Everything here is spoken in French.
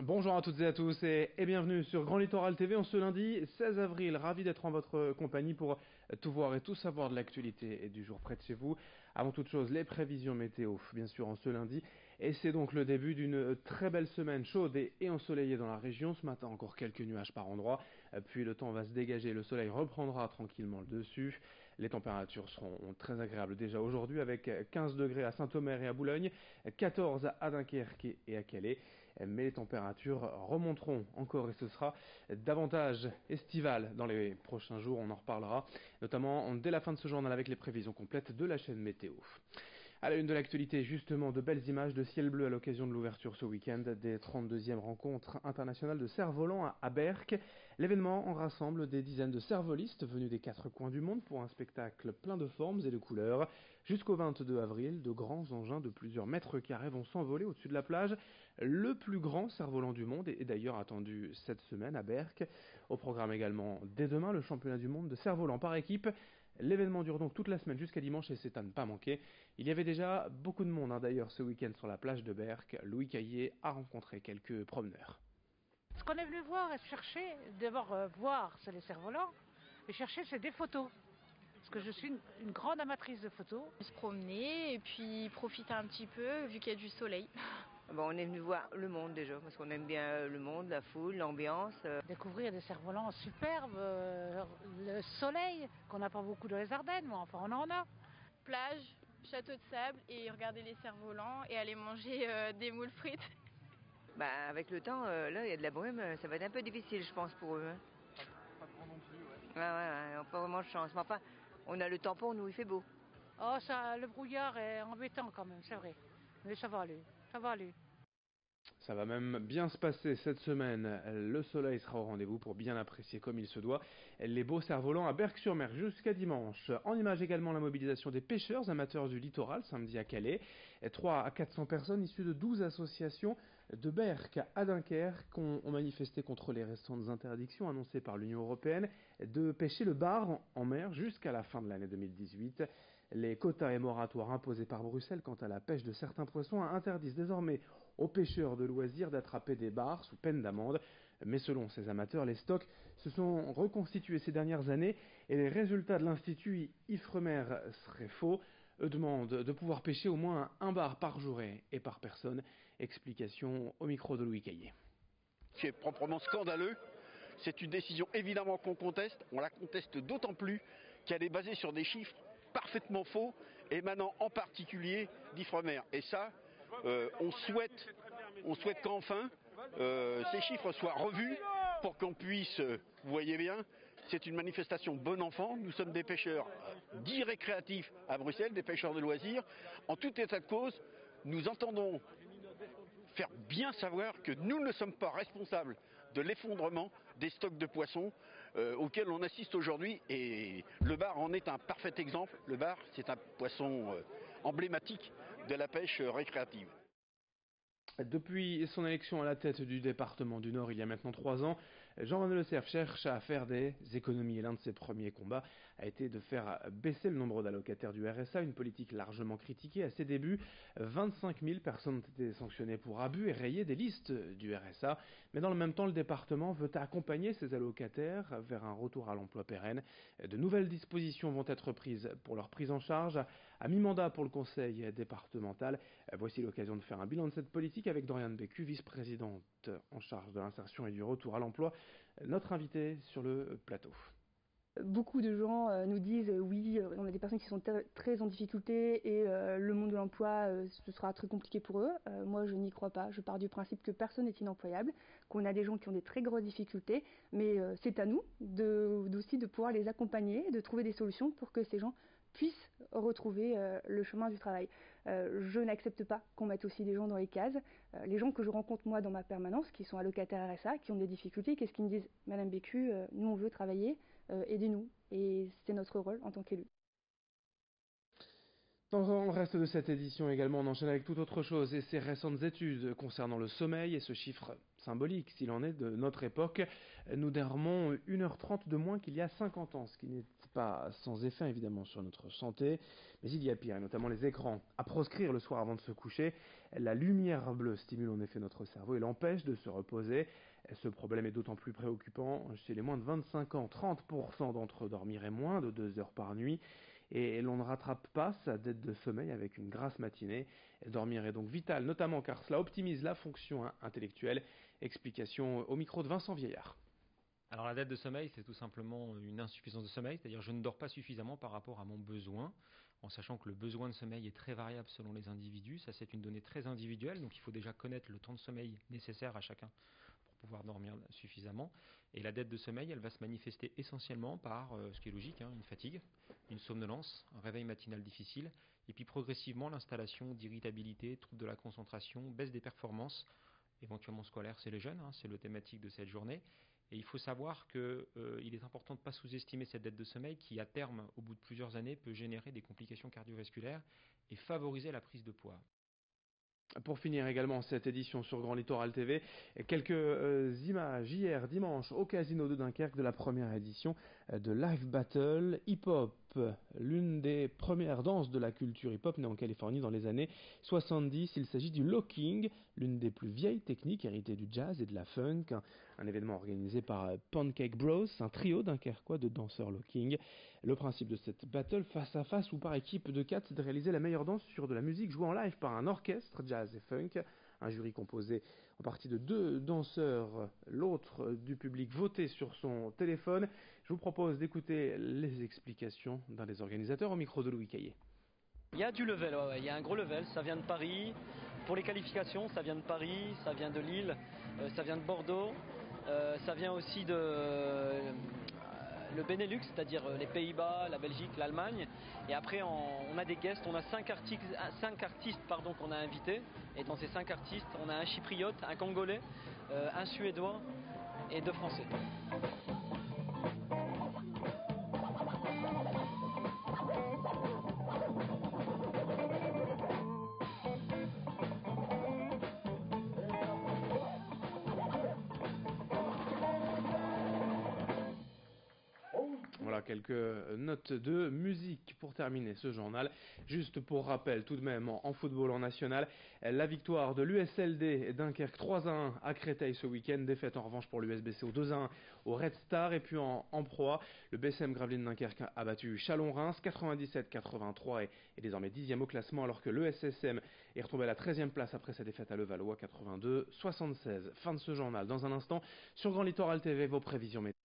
Bonjour à toutes et à tous et bienvenue sur Grand Littoral TV en ce lundi 16 avril. Ravi d'être en votre compagnie pour tout voir et tout savoir de l'actualité et du jour près de chez vous. Avant toute chose, les prévisions météo, bien sûr, en ce lundi. Et c'est donc le début d'une très belle semaine chaude et ensoleillée dans la région. Ce matin, encore quelques nuages par endroit. Puis le temps va se dégager, le soleil reprendra tranquillement le dessus. Les températures seront très agréables déjà aujourd'hui avec 15 degrés à Saint-Omer et à Boulogne, 14 à Dunkerque et à Calais. Mais les températures remonteront encore et ce sera davantage estival dans les prochains jours, on en reparlera, notamment dès la fin de ce journal avec les prévisions complètes de la chaîne météo. À la une de l'actualité, justement, de belles images de ciel bleu à l'occasion de l'ouverture ce week-end des 32e rencontres internationales de cerfs-volants à Berck. L'événement en rassemble des dizaines de cerfs-volistes venus des quatre coins du monde pour un spectacle plein de formes et de couleurs. Jusqu'au 22 avril, de grands engins de plusieurs mètres carrés vont s'envoler au-dessus de la plage. Le plus grand cerf-volant du monde est d'ailleurs attendu cette semaine à Berck. Au programme également, dès demain, le championnat du monde de cerfs-volants par équipe. L'événement dure donc toute la semaine jusqu'à dimanche et c'est à ne pas manquer. Il y avait déjà beaucoup de monde d'ailleurs ce week-end sur la plage de Berck. Louis Caillé a rencontré quelques promeneurs. Ce qu'on est venu voir et chercher, d'abord voir, c'est les cerfs-volants, et chercher, c'est des photos. Parce que je suis une grande amatrice de photos. Se promener et puis profiter un petit peu vu qu'il y a du soleil. Bon, on est venu voir le monde déjà, parce qu'on aime bien le monde, la foule, l'ambiance. Découvrir des cerfs-volants superbes, le soleil, qu'on n'a pas beaucoup dans les Ardennes, mais enfin on en a. Plage, château de sable et regarder les cerfs-volants et aller manger des moules frites. Bah, avec le temps, là, il y a de la brume, ça va être un peu difficile, je pense, pour eux. Hein. Pas grand non plus, ouais. Ouais, on n'a pas vraiment de chance. Mais enfin, on a le tampon, nous, il fait beau. Oh, ça, le brouillard est embêtant quand même, c'est vrai. Mais ça va aller, ça va aller. Ça va même bien se passer cette semaine. Le soleil sera au rendez-vous pour bien apprécier comme il se doit les beaux cerfs-volants à Berck-sur-Mer jusqu'à dimanche. En image également la mobilisation des pêcheurs amateurs du littoral samedi à Calais. 3 à 400 personnes issues de 12 associations de Berck à Dunkerque ont manifesté contre les récentes interdictions annoncées par l'Union européenne de pêcher le bar en mer jusqu'à la fin de l'année 2018. Les quotas et moratoires imposés par Bruxelles quant à la pêche de certains poissons interdisent désormais aux pêcheurs de loisirs d'attraper des bars sous peine d'amende. Mais selon ces amateurs, les stocks se sont reconstitués ces dernières années et les résultats de l'Institut Ifremer seraient faux. Eux demandent de pouvoir pêcher au moins un bar par jour et par personne. Explication au micro de Louis Caillé. C'est proprement scandaleux. C'est une décision évidemment qu'on conteste. On la conteste d'autant plus qu'elle est basée sur des chiffres parfaitement faux, émanant en particulier d'Ifremer. Et ça, on souhaite qu'enfin ces chiffres soient revus pour qu'on puisse, vous voyez bien, c'est une manifestation bon enfant. Nous sommes des pêcheurs dits récréatifs à Bruxelles, des pêcheurs de loisirs. En tout état de cause, nous entendons faire bien savoir que nous ne sommes pas responsables de l'effondrement des stocks de poissons auxquels on assiste aujourd'hui. Et le bar en est un parfait exemple. Le bar, c'est un poisson emblématique de la pêche récréative. Depuis son élection à la tête du département du Nord il y a maintenant 3 ans, Jean-René Le Cerf cherche à faire des économies et l'un de ses premiers combats a été de faire baisser le nombre d'allocataires du RSA, une politique largement critiquée à ses débuts. 25 000 personnes ont été sanctionnées pour abus et rayées des listes du RSA, mais dans le même temps le département veut accompagner ses allocataires vers un retour à l'emploi pérenne. De nouvelles dispositions vont être prises pour leur prise en charge. À mi-mandat pour le conseil départemental, voici l'occasion de faire un bilan de cette politique avec Doriane Bécu, vice-présidente en charge de l'insertion et du retour à l'emploi, notre invitée sur le plateau. Beaucoup de gens nous disent oui, on a des personnes qui sont très en difficulté et le monde de l'emploi, ce sera très compliqué pour eux. Moi, je n'y crois pas. Je pars du principe que personne n'est inemployable, qu'on a des gens qui ont des très grosses difficultés, mais c'est à nous aussi de pouvoir les accompagner, de trouver des solutions pour que ces gens puissent retrouver le chemin du travail. Je n'accepte pas qu'on mette aussi des gens dans les cases. Les gens que je rencontre moi dans ma permanence, qui sont allocataires RSA, qui ont des difficultés, qu'est-ce qu'ils me disent? Madame Bécu, nous on veut travailler, aidez-nous. Et c'est notre rôle en tant qu'élu. Dans le reste de cette édition également, on enchaîne avec toute autre chose et ces récentes études concernant le sommeil et ce chiffre symbolique, s'il en est, de notre époque. Nous dormons 1h30 de moins qu'il y a 50 ans, ce qui n'est pas sans effet évidemment sur notre santé, mais il y a pire, et notamment les écrans. À proscrire le soir avant de se coucher, la lumière bleue stimule en effet notre cerveau et l'empêche de se reposer. Ce problème est d'autant plus préoccupant chez les moins de 25 ans. 30% d'entre eux dormiraient moins de 2 heures par nuit et l'on ne rattrape pas sa dette de sommeil avec une grasse matinée. Dormir est donc vital, notamment car cela optimise la fonction intellectuelle. Explication au micro de Vincent Vieillard. Alors la dette de sommeil, c'est tout simplement une insuffisance de sommeil, c'est-à-dire je ne dors pas suffisamment par rapport à mon besoin, en sachant que le besoin de sommeil est très variable selon les individus. Ça, c'est une donnée très individuelle, donc il faut déjà connaître le temps de sommeil nécessaire à chacun pour pouvoir dormir suffisamment. Et la dette de sommeil, elle va se manifester essentiellement par, ce qui est logique, une fatigue, une somnolence, un réveil matinal difficile, et puis progressivement l'installation d'irritabilité, troubles de la concentration, baisse des performances, éventuellement scolaires, c'est les jeunes, c'est le thématique de cette journée. Et il faut savoir qu'il est important de ne pas sous-estimer cette dette de sommeil qui, à terme, au bout de plusieurs années, peut générer des complications cardiovasculaires et favoriser la prise de poids. Pour finir également cette édition sur Grand Littoral TV, quelques images hier dimanche au Casino de Dunkerque de la première édition de Live Battle Hip-Hop, l'une des premières danses de la culture hip-hop née en Californie dans les années 70. Il s'agit du locking, l'une des plus vieilles techniques héritées du jazz et de la funk, un événement organisé par Pancake Bros, un trio dunkerquois de danseurs locking. Le principe de cette battle face à face ou par équipe de 4, c'est de réaliser la meilleure danse sur de la musique jouée en live par un orchestre jazz et funk. Un jury composé en partie de 2 danseurs, l'autre du public voté sur son téléphone. Je vous propose d'écouter les explications d'un des organisateurs au micro de Louis Caillé. Il y a du level, il y a un gros level, ça vient de Paris. Pour les qualifications, ça vient de Paris, ça vient de Lille, ça vient de Bordeaux, ça vient aussi de le Benelux, c'est-à-dire les Pays-Bas, la Belgique, l'Allemagne. Et après, on a des guests, on a 5 artistes qu'on a invités. Et dans ces 5 artistes, on a un Chypriote, un Congolais, un Suédois et 2 Français. Voilà quelques notes de musique pour terminer ce journal. Juste pour rappel, tout de même, en football en national, la victoire de l'USLD Dunkerque 3-1 à Créteil ce week-end. Défaite en revanche pour l'USBC au 2-1 au Red Star. Et puis en proie, le BCM Gravelines Dunkerque a battu Chalon-Reims 97-83 et est désormais 10e au classement, alors que l'ESSM est retombé à la 13e place après sa défaite à Levallois 82-76. Fin de ce journal. Dans un instant, sur Grand Littoral TV, vos prévisions météo.